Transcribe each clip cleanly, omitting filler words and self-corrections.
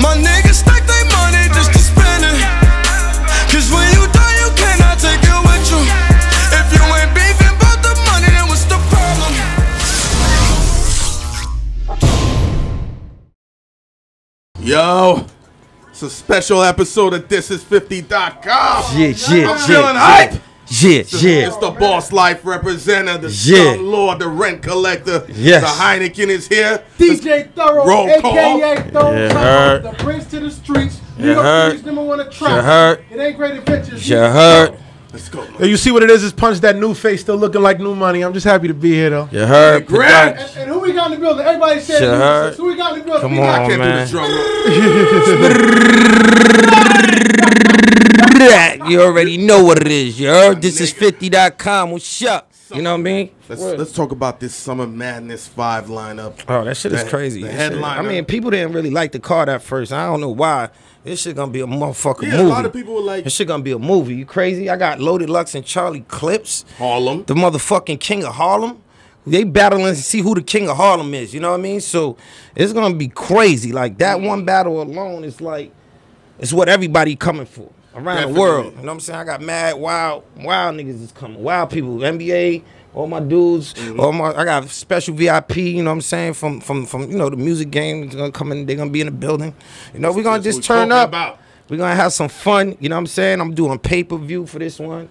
My niggas stack their money just to spend it. Cause when you die, you cannot take it with you. If you ain't beefing about the money, then what's the problem? Yo, it's a special episode of ThisIs50.com. I'm feeling hype. It's the Boss Life representative, the Slum Lord, the rent collector. Yes. The Heineken is here. DJ Thorough, Roll a.k.a. call. The Prince to the Streets. New York City's #1 track. It ain't Great Adventures. Let's go, man. Yo, you see what it is Punch that new face still looking like new money. I'm just happy to be here, though. You heard? And who we got in the building? Everybody said who we got in the building? Come on, I can't man. do the drum roll. You already know what it is, you heard? ThisIs50.com. What's up? You know what I mean? Let's talk about this Summer Madness 5 lineup. Oh, that shit is crazy. The headliner. I mean, people didn't really like the card at first. I don't know why. This shit gonna be a motherfucking movie. A lot of people were like, this shit gonna be a movie. You crazy? I got Loaded Lux and Charlie Clips. Harlem. The motherfucking king of Harlem. They battling to see who the king of Harlem is. You know what I mean? So it's gonna be crazy. Like that one battle alone is like, it's what everybody coming for around the world. You know what I'm saying? I got mad, wild niggas is coming. Wild people. NBA. All my dudes, I got special VIP, you know what I'm saying, from you know, the music game. They're gonna come in, they're gonna be in the building. You know, we're gonna just turn up. We're gonna have some fun, you know what I'm saying? I'm doing pay-per-view for this one.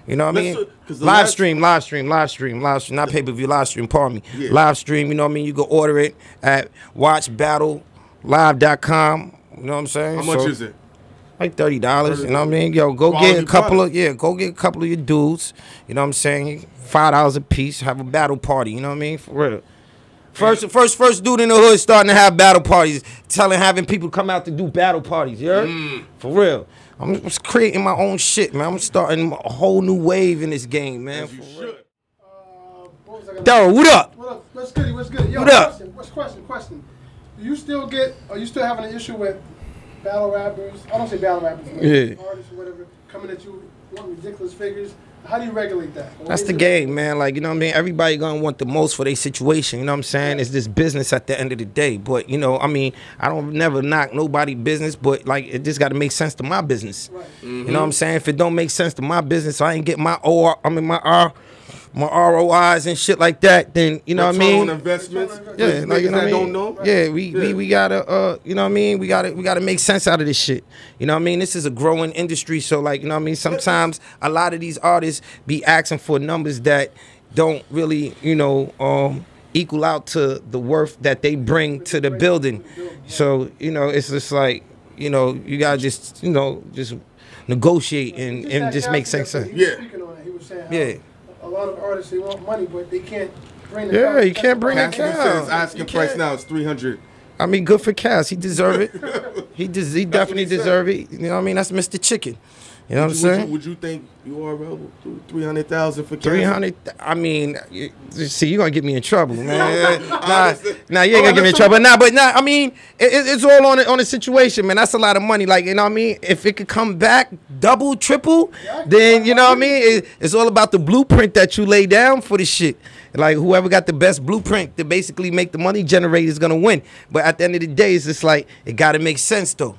You know what I mean? Live stream, not pay-per-view, live stream, pardon me. Yeah. Live stream, you know what I mean? You can order it at watchbattlelive.com. You know what I'm saying? How much is it? Like $30, you know what I mean? Yo, go get a couple of your dudes, you know what I'm saying? $5 a piece, have a battle party, you know what I mean? For real. First dude in the hood starting to have battle parties, having people come out to do battle parties, you heard? For real. I'm just creating my own shit, man. I'm starting a whole new wave in this game, man. You should. Daryl, what up? What up? What's good? Yo, what up? Question. Do you still are you still having an issue with battle rappers? I don't say battle rappers, but artists or whatever, coming at you wanting ridiculous figures? How do you regulate that? That's the game, man. Like, you know what I mean? Everybody gonna want the most for their situation, you know what I'm saying? It's this business at the end of the day. But, you know, I mean, I don't never knock nobody's business, but, like, it just gotta make sense to my business. Right. You know what I'm saying? If it don't make sense to my business, so I ain't get my ROIs and shit like that, then, you know what I mean? Investments. Yeah, like, you know what I mean? Don't know. Yeah, we gotta, you know what I mean? We gotta make sense out of this shit. You know what I mean? This is a growing industry, so, like, you know what I mean? Sometimes a lot of these artists be asking for numbers that don't really, you know, equal out to the worth that they bring to the building. So, you know, it's just like, you know, you gotta just, you know, just negotiate and just make sense. Yeah. Yeah. A lot of artists, they want money, but they can't bring the Yeah, you can't bring the Cass. Asking price now is $300. I mean, good for Cass. He deserve it. he definitely deserve it. You know what I mean? That's Mr. Chicken. You know what I'm saying? Would you think you are available $300,000 for Cass? 300. I mean, see, you're gonna get me in trouble, man. nah, you ain't gonna get me in trouble. I mean, it's all on the situation, man. That's a lot of money. Like, you know what I mean? If it could come back double, triple, then you know what I mean. It's all about the blueprint that you lay down for the shit. Like, whoever got the best blueprint to basically make the money generate is gonna win. But at the end of the day, it's just like it gotta make sense, though.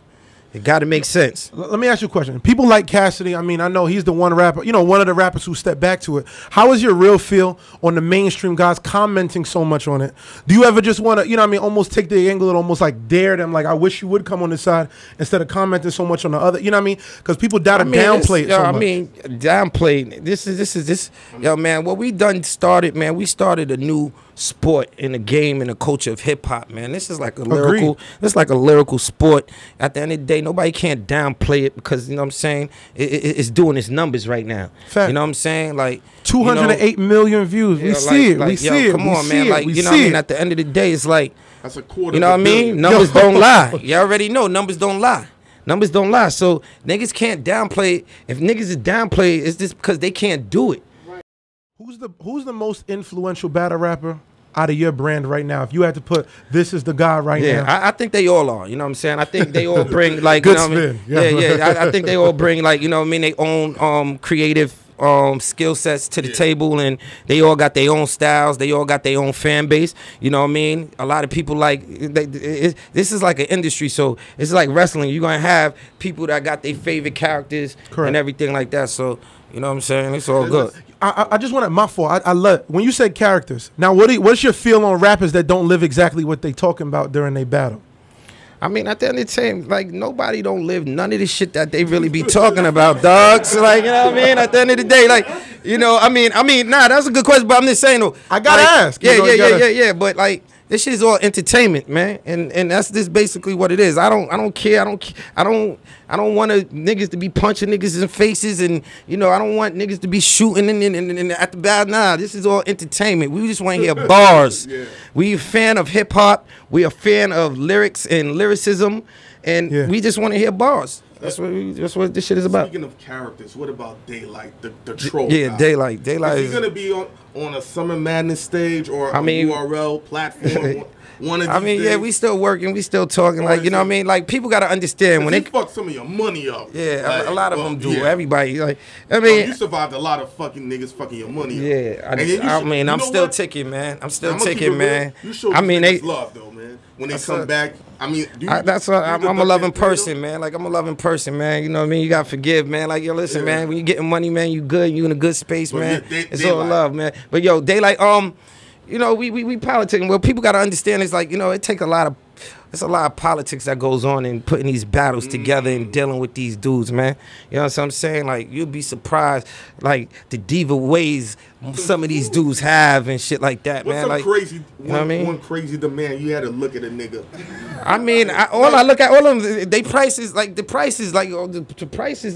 It got to make sense. Let me ask you a question. People like Cassidy. I mean, I know he's the one rapper, you know, one of the rappers who stepped back to it. How is your real feel on the mainstream guys commenting so much on it? Do you ever just want to, you know what I mean, almost take the angle and almost like dare them, like, I wish you would come on this side instead of commenting so much on the other, you know what I mean? Because people downplay it so much. I mean, downplay. This is, yo, man, what we done started, man, we started a new sport in the game and the culture of hip hop, man. This is like a lyrical sport. At the end of the day, nobody can't downplay it because, you know what I'm saying, it's doing its numbers right now. Fact. You know what I'm saying? Like 208 million views. We see it. We see it. Come on, man. Like, you know what I mean? At the end of the day, it's like, that's a quarter. You know what I mean? Numbers don't lie. You already know numbers don't lie. Numbers don't lie. So niggas can't downplay it. If niggas is downplay it, it's just because they can't do it. Who's the most influential battle rapper out of your brand right now? If you had to put, this is the guy right now. I think they all are. You know what I'm saying? I think they all bring like, good you know what I mean? spin. I think they all bring like, you know what I mean, their own creative skill sets to the table, and they all got their own styles. They all got their own fan base. You know what I mean? A lot of people like this is like an industry, so it's like wrestling. You're gonna have people that got their favorite characters and everything like that. So you know what I'm saying? It's all good. I just want to, my fault. I love when you said characters. Now, what's your feel on rappers that don't live exactly what they talking about during their battle? I mean, at the end of the day, like, nobody don't live none of the shit that they really be talking about, dog. So, like, you know what I mean? At the end of the day, like, you know, I mean, nah, that's a good question, but I'm just saying, though. I gotta ask. Yeah, but, like, this shit is all entertainment, man, and that's just basically what it is. I don't care. I don't want niggas to be punching niggas in faces, and you know I don't want niggas to be shooting and at the bad. Nah, this is all entertainment. We just want to hear bars. We a fan of hip hop. We a fan of lyrics and lyricism, and we just want to hear bars. That's what this shit is about. Speaking of characters, what about Daylight, the troll? Yeah, guy? Daylight. Is he gonna be on a Summer Madness stage or a URL platform? One of these days? Yeah, we still working, we still talking. Like, you know what I mean? Like, people gotta understand when they fuck some of your money up. Yeah, like, a lot of them do. Yeah. Everybody, like, I mean, you survived a lot of fucking niggas fucking your money up. Yeah, I mean, I'm still ticking, man. I'm still ticking, man. You show love though, man. When they come back, I mean, I'm a loving person, man. Like, I'm a loving person, man. You know what I mean? You gotta forgive, man. Like, yo, listen, man. When you getting money, man, you good. You in a good space, man. It's all love, man. But yo, Daylight, you know, we politicking. Well, people gotta understand. It's like, you know, it's a lot of politics that goes on in putting these battles together and dealing with these dudes, man. You know what I'm saying? Like, you'll be surprised, like, the diva ways some of these dudes have and shit like that, man. Like, crazy, you know what I mean? One crazy demand you had to look at a nigga. I mean, I look at all of them. They prices, like, the prices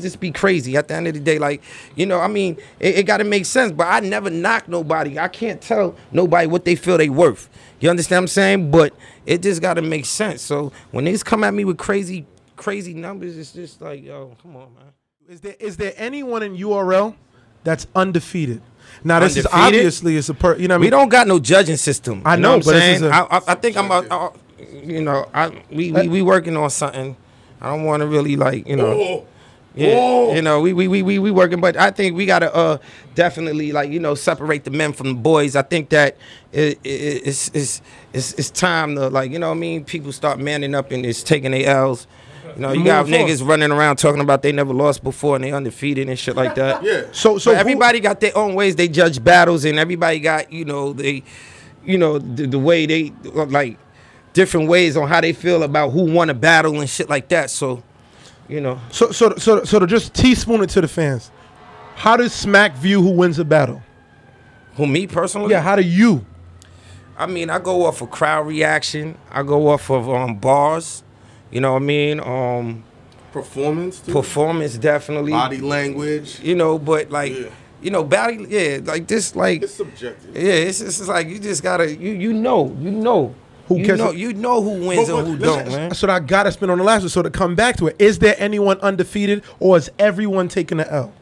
just be crazy at the end of the day. Like, you know, I mean, it got to make sense. But I never knock nobody. I can't tell nobody what they feel they worth. You understand what I'm saying? But it just got to make sense. So when niggas come at me with crazy numbers, it's just like, yo, come on, man. Is there anyone in URL that's undefeated? Now, this is obviously it's a you know what I mean? We don't got no judging system. I know, but this is I think you know, we working on something. I don't want to really, like, you know. You know, we working, but I think we gotta definitely, like, you know, separate the men from the boys. I think that it's time to, like, you know what I mean, people start manning up and it's taking their L's. You know, you got niggas running around talking about they never lost before and they undefeated and shit like that. Yeah. So everybody got their own ways they judge battles, and everybody got, you know, the way they, like, different ways on how they feel about who won a battle and shit like that. So, you know. So to just teaspoon it to the fans, how does Smack view who wins a battle? Who, me personally? Yeah, how do you? I mean, I go off of crowd reaction. I go off of bars. You know what I mean? Performance too? Performance, definitely. Body language. You know, but, like, you know, like this, like, it's subjective. Yeah, it's like you just gotta, you know who wins and who don't, man. So I gotta spin on the last one. So to come back to it, is there anyone undefeated, or is everyone taking the L?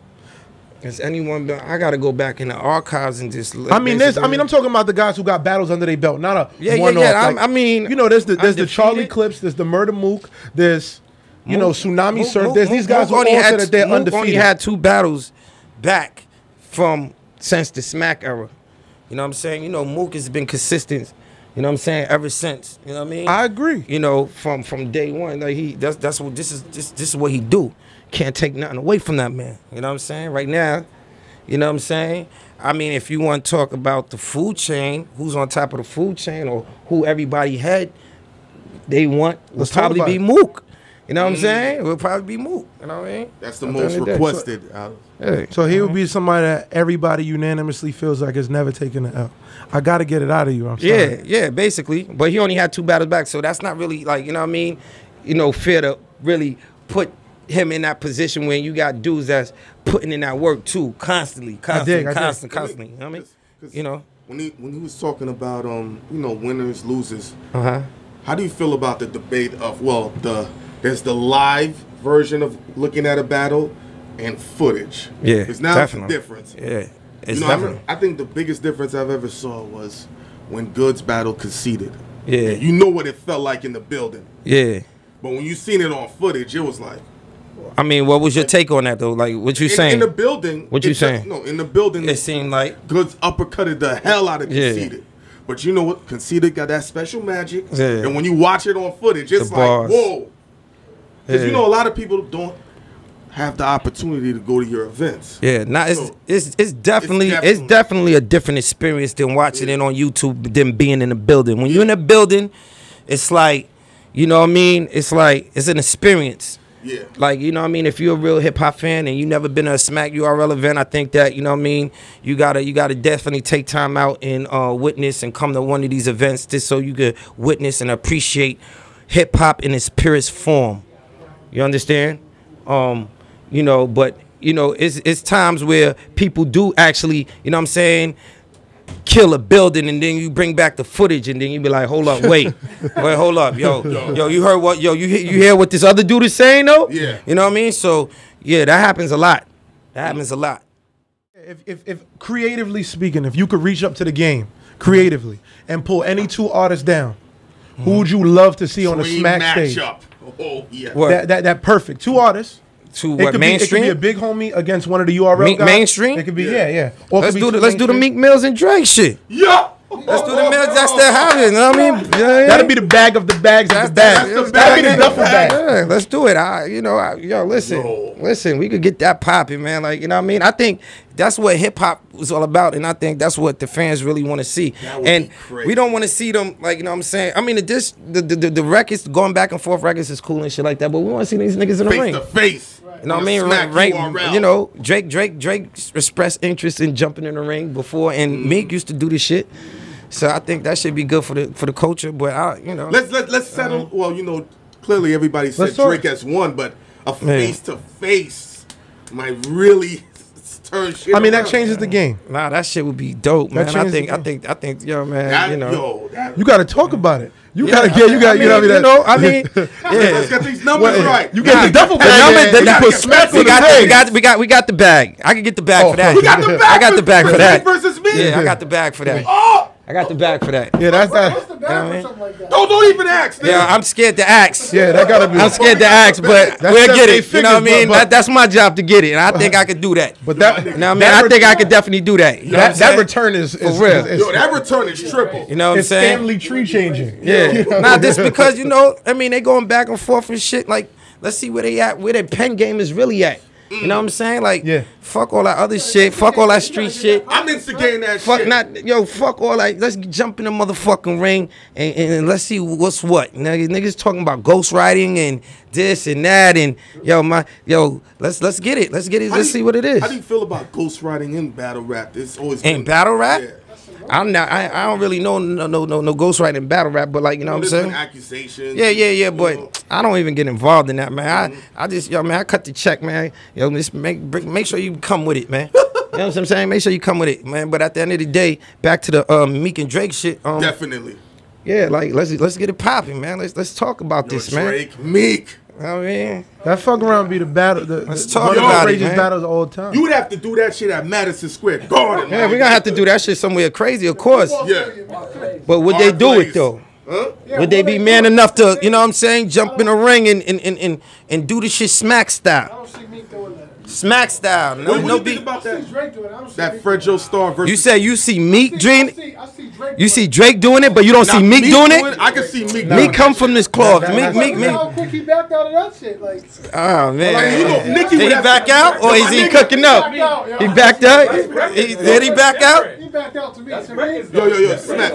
Is anyone? I gotta go back in the archives and just. I mean, I'm talking about the guys who got battles under their belt, not a one-off. Like, I mean, you know, there's the Charlie Clips, there's the Murder Mook, there's know Tsunami Surf. There's these guys who all said that they're undefeated. Only had 2 battles back since the Smack era. You know what I'm saying? You know, Mook has been consistent. You know what I'm saying? Ever since. You know what I mean? I agree. You know, from day one, like that's what this is what he do. Can't take nothing away from that man. You know what I'm saying? Right now, you know what I'm saying? I mean, if you want to talk about the food chain, who's on top of the food chain, or who everybody had, will probably be Mook. You know what I'm saying? It will probably be Mook. You know what I mean? That's the most requested. So he would be somebody that everybody unanimously feels like has never taken an L. I got to get it out of you. I'm sorry. Yeah, basically. But he only had 2 battles back, so that's not really, like, you know what I mean? You know, fair to really put him in that position when you got dudes that's putting in that work too, constantly. You know what I mean? You know, when he was talking about you know, winners, losers. How do you feel about the debate of, well, there's the live version of looking at a battle and footage? Yeah, because now definitely. It's a difference. Yeah, it's definitely. I think the biggest difference I've ever saw was when Goods battle conceded. Yeah, and you know what it felt like in the building. Yeah, but when you seen it on footage, it was like, I mean, what was your take on that though? Like, what you saying? In the building. What you saying? No, in the building. It seemed like Goods uppercutted the hell out of Conceited. Yeah. But you know what? Conceited got that special magic. Yeah. And when you watch it on footage, it's The like, bars. whoa. Because Yeah. you know, a lot of people don't have the opportunity to go to your events. yeah, nah, So, it's definitely a different experience than watching it on YouTube than being in the building. When you're in the building, it's like, you know what I mean? It's like it's an experience. Yeah. Like, you know what I mean? If you're a real hip hop fan and you never been to a Smack URL event, I think that, you know what I mean, you gotta definitely take time out and witness and come to one of these events just so you could witness and appreciate hip hop in its purest form. You understand? You know, but you know, it's times where people do actually, you know what I'm saying, kill a building, and then you bring back the footage, and then you be like, hold up, wait, hold up, yo, you heard what, you hear what this other dude is saying though? Yeah. You know what I mean? So yeah, that happens a lot. That happens a lot. If creatively speaking, if you could reach up to the game creatively and pull any two artists down, who would you love to see on the Dream Smack stage? matchup. Oh, yeah. What? That perfect two artists. To It what, could mainstream? be a big homie against one of the URL Meek guys. mainstream? It could be yeah. Or it Let's could do be the two let's do the mainstream. Meek Mills and Drake shit. Yeah. Let's do the Mills. That's their habit. You know what I mean? Yeah. That'd be the bag of the bags of the bags. That's the That'd be bag. the duffel bag. Yeah, let's do it. Listen, we could get that popping, man. Like, you know what I mean? I think that's what hip hop was all about, and I think that's what the fans really want to see. And be crazy. we don't want to see them, like, you know what I'm saying? I mean, the records, going back and forth records is cool and shit like that, but we want to see these niggas in the Face ring. to face. You know what I mean? Smack URL. You know, Drake expressed interest in jumping in the ring before, and Meek used to do this shit. So I think that should be good for the culture. But you know, Let's settle. Well, you know, clearly everybody said Let's talk. Drake has won, but a face to face might really turn shit. I mean, that around. changes the game. nah, that shit would be dope, man. That I changes think, yo, man, That, you know. yo, that, You got to talk about it. You got to Yeah, get. You got. I You know. mean, What I mean? let's get these numbers right. You get the duffel bag. numbers- and the- you put Smack on the page. we got the bag. I can get the bag for that. We got the bag. I got the bag for that. Versus me. Yeah, I got the bag for that. Oh, I got the bag for that. Yeah, that's What's that. the bag for something like that? don't even ask. nigga. Yeah, I'm scared to ask. Yeah, that gotta be. I'm scared to ask, but That's we'll get 7-8 it. You know what I figures, mean? but- That's my job to get it, and I think I could do that. But that. You know what I mean? I think I could definitely do that. You know what I'm That saying? return is real. Yo, that return is triple. You know what I'm it's saying? family tree changing. Yeah. Not just because, you know, I mean, they going back and forth and shit. Like, let's see where they at, where their pen game is really at. You know what I'm saying? Like, Yeah. fuck all that other shit. Fuck all that street shit. I'm instigating that Fuck shit. fuck all that. Let's jump in the motherfucking ring and let's see what's what. Niggas talking about ghostwriting and this and that and let's get it. Let's see what it is. How do you feel about ghostwriting in battle rap? It's always In been- battle rap? Yeah. I don't really know no ghostwriting in battle rap, but like, you know what I'm There's saying? been accusations. Yeah, you know. but I don't even get involved in that, man. I just, I cut the check, man. Just make sure you come with it, man. You know what I'm saying? Make sure you come with it, man. But at the end of the day, back to the Meek and Drake shit. Definitely. Yeah, like let's get it popping, man. Let's talk about this, man. Drake, Meek. I mean, That fuck around be the battle. Let's The, talk one of about the it, craziest man. battles of all time. You would have to do that shit at Madison Square Garden. yeah, we gonna have to do that shit somewhere crazy, of course. Yeah. But would they do it though? Huh? Would they be man enough to, you know what I'm saying, jump in the ring and do the shit Smack I style? don't see Meek doing that. Smack style. What do you think beat. about I see that? Drake doing it. I don't see That Meek Fred Joe Star versus. You say you see Meek doing it? I see Drake. You see Drake doing it, but you don't Now, see Meek doing it? I can see Meek. Meek come from this cloth. Nah, Meek. How quick he backed out of that shit? Like, Oh man. you know, Nicki Did he would have back to- out or is he Nigga, cooking up? backed out, yo. He backed out. Did he back out? He backed out to me. To me, Yo, Smack.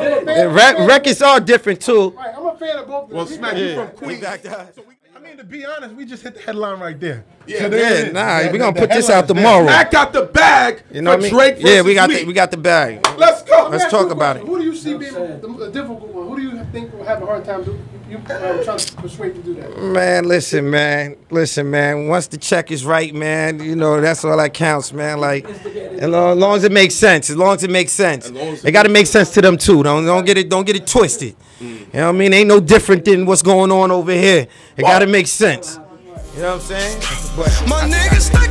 Records are different too. Right, I'm a fan of both of them. Well, Smack, you from He Queens. backed out. I mean, to be honest, we just hit the headline right there. Yeah, Yeah, nah, we gonna the put this out headline's there. tomorrow. Smack got the bag You know for what I mean? Drake versus Yeah, we Meek. got the bag. Let's go. Let's Ask you talk a about question. it. Who do you see being the difficult one? Who do you think will have a hard time trying to persuade to do that? Man, listen, man. Once the check is right, man, you know that's all that counts, man. Like, as long as it makes sense, long as it it got to make sense to them too. Don't get it twisted. You know what I mean? Ain't no different than what's going on over here. It got to make sense. You know what I'm saying? But My niggas stuck